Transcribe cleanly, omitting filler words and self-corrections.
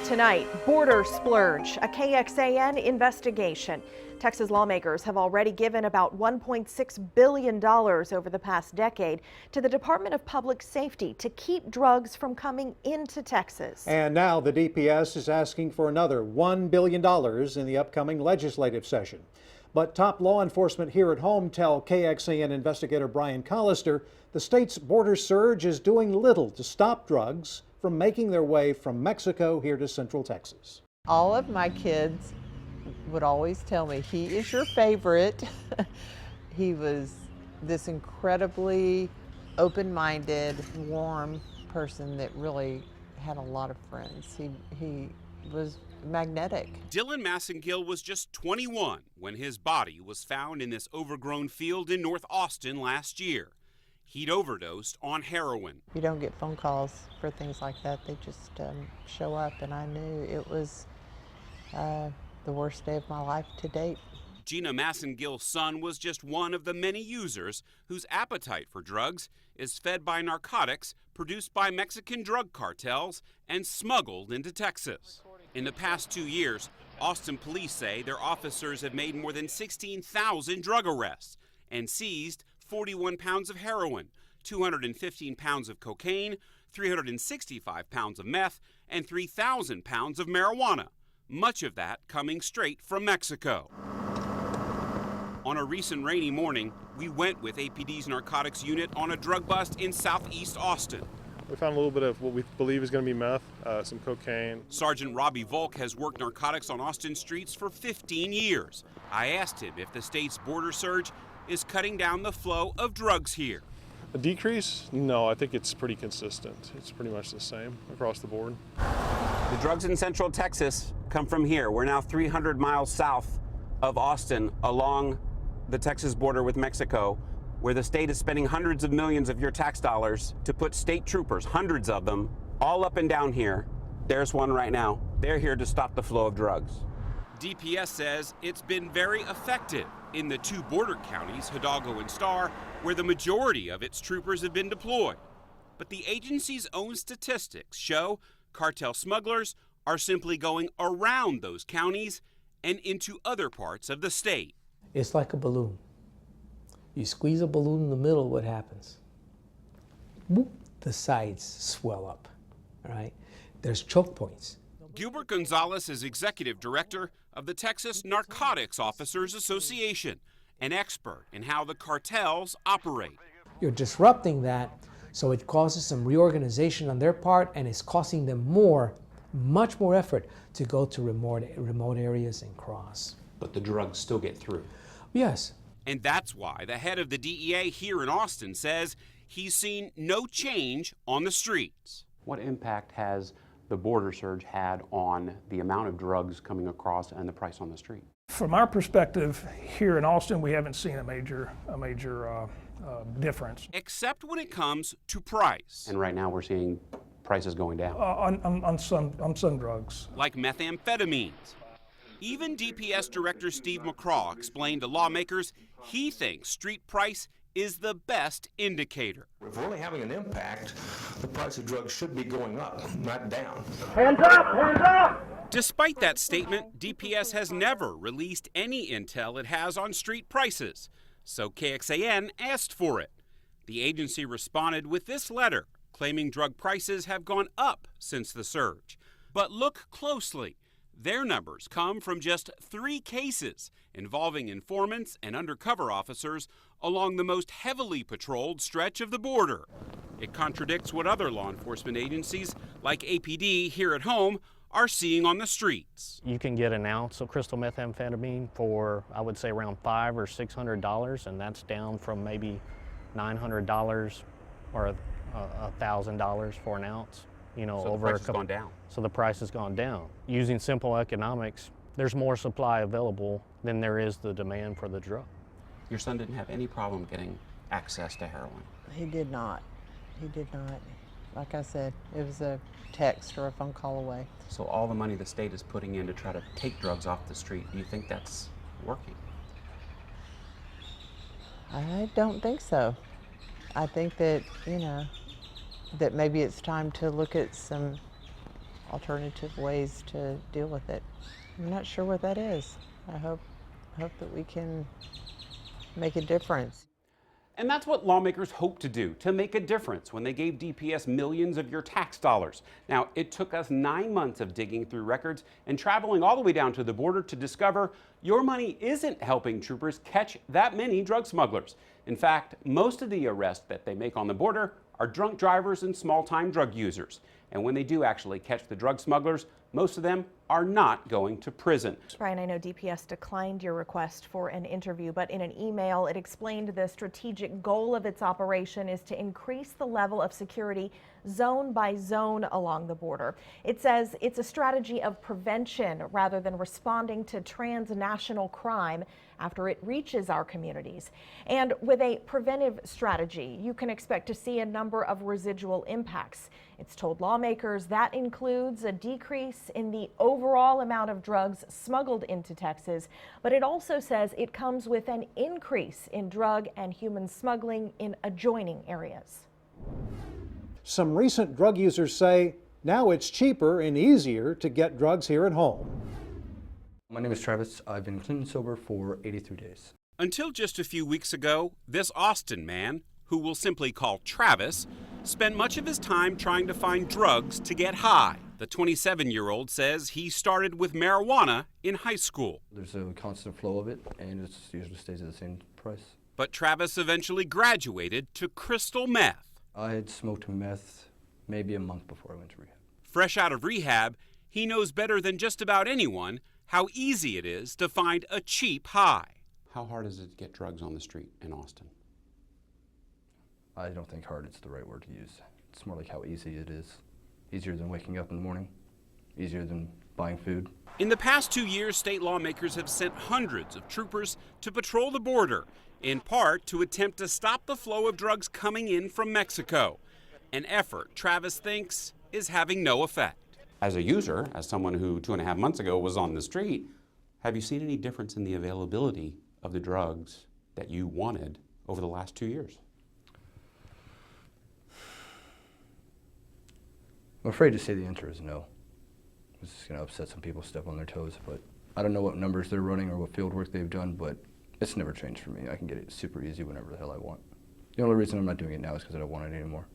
Tonight, border splurge, a KXAN investigation. Texas lawmakers have already given about $1.6 billion over the past decade to the Department of Public Safety to keep drugs from coming into Texas. And now the DPS is asking for another $1 billion in the upcoming legislative session. But top law enforcement here at home tell KXAN investigator Brian Collister the state's border surge is doing little to stop drugs from making their way from Mexico here to Central Texas. All of my kids would always tell me, he is your favorite. He was this incredibly open-minded, warm person that really had a lot of friends. He was magnetic. Dylan Massengill was just 21 when his body was found in this overgrown field in North Austin last year. He'd overdosed on heroin. You don't get phone calls for things like that. They just show up, and I knew it was the worst day of my life to date. Gina Massengill's son was just one of the many users whose appetite for drugs is fed by narcotics produced by Mexican drug cartels and smuggled into Texas. In the past 2 years, Austin police say their officers have made more than 16,000 drug arrests and seized 41 pounds of heroin, 215 pounds of cocaine, 365 pounds of meth, and 3,000 pounds of marijuana, much of that coming straight from Mexico. On a recent rainy morning, we went with APD's narcotics unit on a drug bust in southeast Austin. We found a little bit of what we believe is going to be meth, some cocaine. Sergeant Robbie Volk has worked narcotics on Austin streets for 15 years. I asked him if the state's border surge is cutting down the flow of drugs here. A decrease? No, I think it's pretty consistent. It's pretty much the same across the board. The drugs in Central Texas come from here. We're now 300 miles south of Austin along the Texas border with Mexico, where the state is spending hundreds of millions of your tax dollars to put state troopers, hundreds of them, all up and down here. There's one right now. They're here to stop the flow of drugs. DPS says it's been very effective in the two border counties, Hidalgo and Starr, where the majority of its troopers have been deployed. But the agency's own statistics show cartel smugglers are simply going around those counties and into other parts of the state. It's like a balloon. You squeeze a balloon in the middle, what happens? Boop, the sides swell up, all right? There's choke points. Gilbert Gonzalez is executive director of the Texas Narcotics Officers Association, an expert in how the cartels operate. You're disrupting that, so it causes some reorganization on their part, and it's costing them much more effort to go to remote areas and cross. But the drugs still get through. Yes. And that's why the head of the DEA here in Austin says he's seen no change on the streets. What impact has the border surge had on the amount of drugs coming across and the price on the street? From our perspective here in Austin, we haven't seen a major difference. Except when it comes to price. And right now we're seeing prices going down. On some drugs. Like methamphetamines. Even DPS Director Steve McCraw explained to lawmakers he thinks street price is the best indicator. If we're only having an impact, the price of drugs should be going up, not down. Hands up! Hands up! Despite that statement, DPS has never released any intel it has on street prices, so KXAN asked for it. The agency responded with this letter, claiming drug prices have gone up since the surge. But look closely. Their numbers come from just 3 cases involving informants and undercover officers along the most heavily patrolled stretch of the border. It contradicts what other law enforcement agencies, like APD here at home, are seeing on the streets. You can get an ounce of crystal methamphetamine for, I would say, around $500 or $600, and that's down from maybe $900 or $1,000 for an ounce. You know, so over the price has gone down. So the price has gone down. Using simple economics, there's more supply available than there is the demand for the drug. Your son didn't have any problem getting access to heroin? He did not. He did not. Like I said, it was a text or a phone call away. So all the money the state is putting in to try to take drugs off the street, do you think that's working? I don't think so. I think that, that maybe it's time to look at some alternative ways to deal with it. I'm not sure what that is. I hope that we can make a difference. And that's what lawmakers hope to do, to make a difference when they gave DPS millions of your tax dollars. Now, it took us 9 months of digging through records and traveling all the way down to the border to discover your money isn't helping troopers catch that many drug smugglers. In fact, most of the arrests that they make on the border are drunk drivers and small-time drug users. And when they do actually catch the drug smugglers, most of them are not going to prison. Brian, I know DPS declined your request for an interview, but in an email it explained the strategic goal of its operation is to increase the level of security zone by zone along the border. It says it's a strategy of prevention rather than responding to transnational crime after it reaches our communities. And with a preventive strategy, you can expect to see a number of residual impacts. It's told lawmakers that includes a decrease in the overall amount of drugs smuggled into Texas, but it also says it comes with an increase in drug and human smuggling in adjoining areas. Some recent drug users say now it's cheaper and easier to get drugs here at home. My name is Travis. I've been clean and sober for 83 days. Until just a few weeks ago, this Austin man, who we'll simply call Travis, spent much of his time trying to find drugs to get high. The 27-year-old says he started with marijuana in high school. There's a constant flow of it, and it usually stays at the same price. But Travis eventually graduated to crystal meth. I had smoked meth maybe a month before I went to rehab. Fresh out of rehab, he knows better than just about anyone how easy it is to find a cheap high. How hard is it to get drugs on the street in Austin? I don't think hard is the right word to use. It's more like how easy it is. Easier than waking up in the morning, easier than buying food. In the past 2 years, state lawmakers have sent hundreds of troopers to patrol the border, in part to attempt to stop the flow of drugs coming in from Mexico, an effort Travis thinks is having no effect. As a user, as someone who 2.5 months ago was on the street, have you seen any difference in the availability of the drugs that you wanted over the last 2 years? I'm afraid to say the answer is no. This is going to upset some people, step on their toes, but I don't know what numbers they're running or what field work they've done, but it's never changed for me. I can get it super easy whenever the hell I want. The only reason I'm not doing it now is because I don't want it anymore.